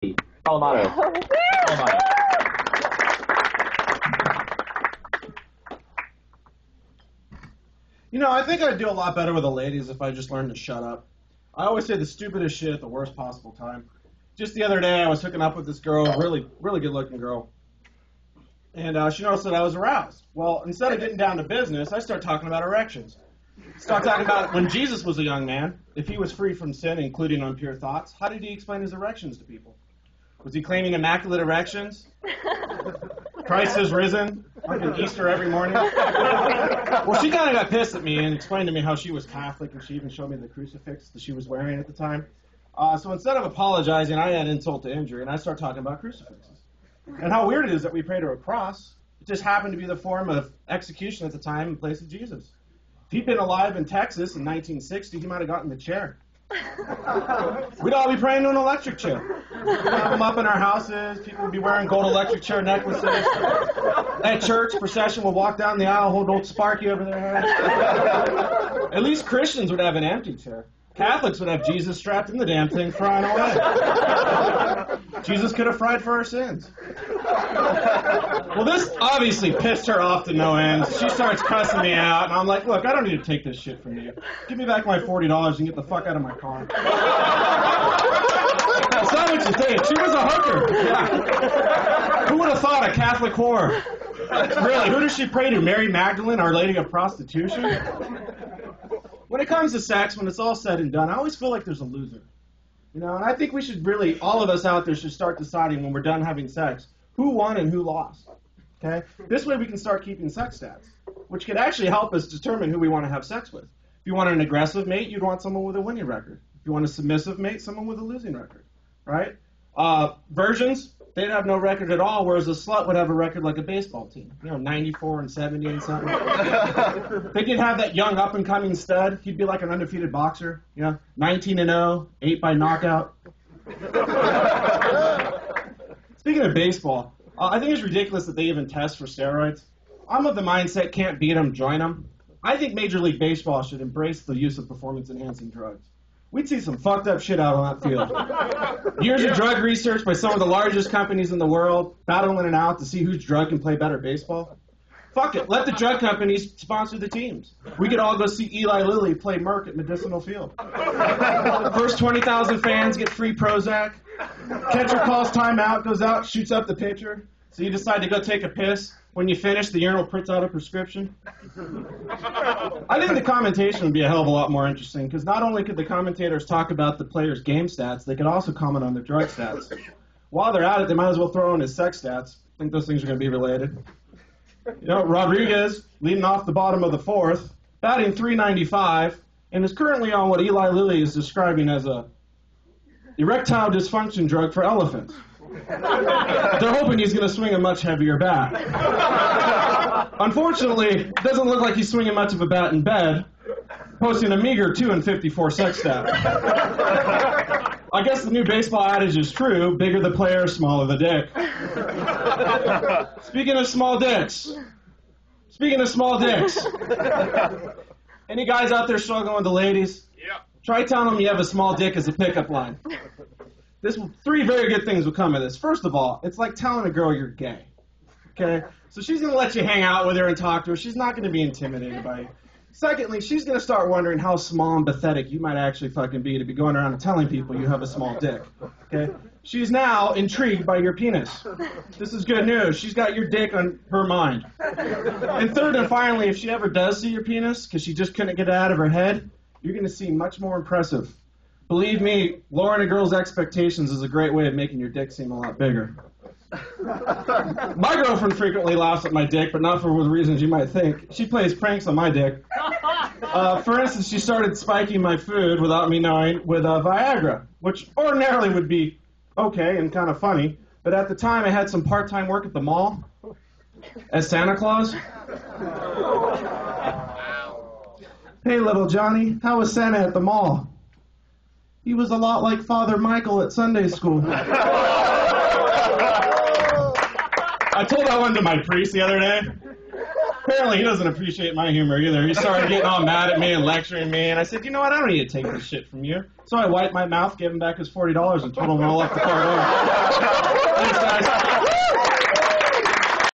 Alma mater. Alma mater. You know, I think I'd do a lot better with the ladies if I just learned to shut up. I always say the stupidest shit at the worst possible time. Just the other day, I was hooking up with this girl, really good-looking girl, and she noticed that I was aroused. Well, instead of getting down to business, I start talking about erections. Start talking about when Jesus was a young man, if he was free from sin, including impure thoughts, how did he explain his erections to people? Was he claiming immaculate erections? Christ has risen, like an Easter every morning? Well, she kind of got pissed at me and explained to me how she was Catholic, and she even showed me the crucifix that she was wearing at the time. So instead of apologizing, I had insult to injury, and I started talking about crucifixes. And how weird it is that we pray to a cross. It just happened to be the form of execution at the time in place of Jesus. If he'd been alive in Texas in 1960, he might have gotten the chair. We'd all be praying to an electric chair. We'd have them up in our houses. People would be wearing gold electric chair necklaces. At church, procession would walk down the aisle, hold old Sparky over their head. At least Christians would have an empty chair. Catholics would have Jesus strapped in the damn thing, frying away. Jesus could have fried for our sins. Well, this obviously pissed her off to no end. She starts cussing me out, and I'm like, look, I don't need to take this shit from you. Give me back my $40 and get the fuck out of my car. That's not what you think. She was a hooker. Yeah. Who would have thought a Catholic whore? Really, who does she pray to? Mary Magdalene, Our Lady of Prostitution? When it comes to sex, when it's all said and done, I always feel like there's a loser. You know, and I think we should really, all of us out there should start deciding when we're done having sex, who won and who lost. Okay? This way we can start keeping sex stats, which could actually help us determine who we want to have sex with. If you want an aggressive mate, you'd want someone with a winning record. If you want a submissive mate, someone with a losing record. Right? Virgins, they'd have no record at all, whereas a slut would have a record like a baseball team. You know, 94 and 70 and something. They could have that young up-and-coming stud. He'd be like an undefeated boxer. You know, 19-0, 8 by knockout. Speaking of baseball, I think it's ridiculous that they even test for steroids. I'm of the mindset, can't beat them, join them. I think Major League Baseball should embrace the use of performance-enhancing drugs. We'd see some fucked up shit out on that field. Years of drug research by some of the largest companies in the world, battling it out to see whose drug can play better baseball. Fuck it, let the drug companies sponsor the teams. We could all go see Eli Lilly play Merck at Medicinal Field. First 20,000 fans get free Prozac. Catcher calls timeout, goes out, shoots up the pitcher. So you decide to go take a piss. When you finish, the urinal prints out a prescription. I think the commentation would be a hell of a lot more interesting, because not only could the commentators talk about the players' game stats, they could also comment on their drug stats. While they're at it, they might as well throw in his sex stats. I think those things are going to be related. You know, Rodriguez, leading off the bottom of the fourth, batting .395, and is currently on what Eli Lilly is describing as a erectile dysfunction drug for elephants. They're hoping he's going to swing a much heavier bat. Unfortunately, it doesn't look like he's swinging much of a bat in bed, posting a meager 2-54 sex stat. I guess the new baseball adage is true, bigger the player, smaller the dick. Speaking of small dicks, any guys out there struggling with the ladies? Yeah. Try telling them you have a small dick as a pickup line. Three very good things will come of this. First of all, it's like telling a girl you're gay. Okay? So she's going to let you hang out with her and talk to her. She's not going to be intimidated by you. Secondly, she's going to start wondering how small and pathetic you might actually fucking be to be going around and telling people you have a small dick. Okay? She's now intrigued by your penis. This is good news. She's got your dick on her mind. And third and finally, if she ever does see your penis, because she just couldn't get it out of her head, you're going to seem much more impressive. Believe me, lowering a girl's expectations is a great way of making your dick seem a lot bigger. My girlfriend frequently laughs at my dick, but not for the reasons you might think. She plays pranks on my dick. For instance, she started spiking my food without me knowing with Viagra, which ordinarily would be okay and kind of funny, but at the time I had some part-time work at the mall as Santa Claus. Hey, little Johnny, how was Santa at the mall? He was a lot like Father Michael at Sunday school. I told that one to my priest the other day. Apparently he doesn't appreciate my humor either. He started getting all mad at me and lecturing me, and I said, you know what, I don't need to take this shit from you. So I wiped my mouth, gave him back his $40, and told him when I left the car door.